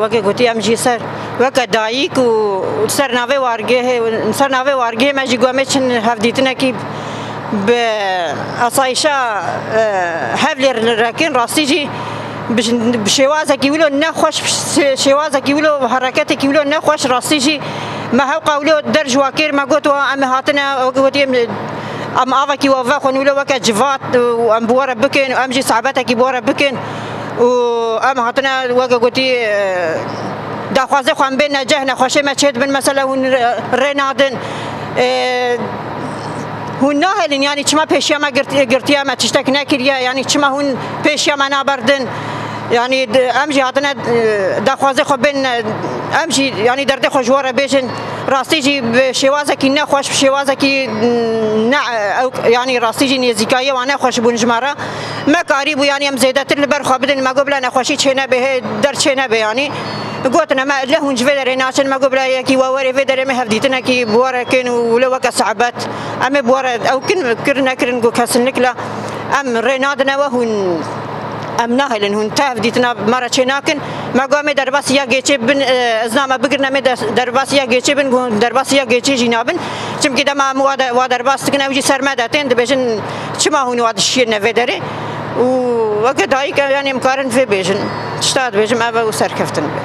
وەکێ گوتی ئەم ژی سەر وەکە دایک و سەر ناوێ وارگێ سەر ناوێ وارگێ مەژی گوێمێ چن هەفدیتنەکی بە ئاسایشە هەف لێ ڕەکن ڕاستیژی شێوازێکی ولۆ نەخۆش شێوازێکی ولۆ هەرەکەتێکی ولۆ نەخۆش ڕاستیژی مە هەوقا ولۆ دەرژواکر مەگوتەوە ئەمە هاتنە وەکوتی ئەم ئاوێکی وەڤە خۆن ولۆ وەکە جڤات و ئەم بوەرە بکەن و ئەمژی سابەتێکی بۆرە بکەن و ئەم هاتنە وەکە گوتی داخوازێ خوان بێن نەجەه نەخۆشێ مەچێت بن مەسەلە هون ڕێ نادن هون ناهێلن یانی چما پێشیامە گرتیامە تشتێک نەکردیە یانی چما هون پێشیامە نابەردن یعنی ئەمژی هاتنە داخوازێ خۆ بێن ئەمژی ینی دەردێ خۆ ژوەرە بێژن ڕاستیژی شێوازێکی نەخۆش شێوازێکی ینی ڕاستیژی نێزیکاییە وانە خۆش بوون ژمارە مەکاری بوو ینی ئەم زێدەتر لەبەر خوا بدن مەگۆ بڵێ نەخۆشی چێ نەبێ دەرچێ نەبێ ینی گوتن ئەمە لە هونج vê derê naçin me got bila yekî wewerê vê derê me hevdîtinekî buwarekin û li weke saebet em ê buware ew kir nekirin got kesinlikle em rê nadine we hûn em nahêlin hûn te hevdîtina me re çê nakin me got em ê derbasiya gêçê bin ez name bigirin em ê derbasiya gêçê bin derbasiya gêçê jî nabin çimkî dema em wa derbas dikin ew jî ser me detên dibêjin çima hûn wa dişiyên vê derê û weke dayîk ew yanî em karin vê bêjin tişta dibêjim ev û serkeftin be.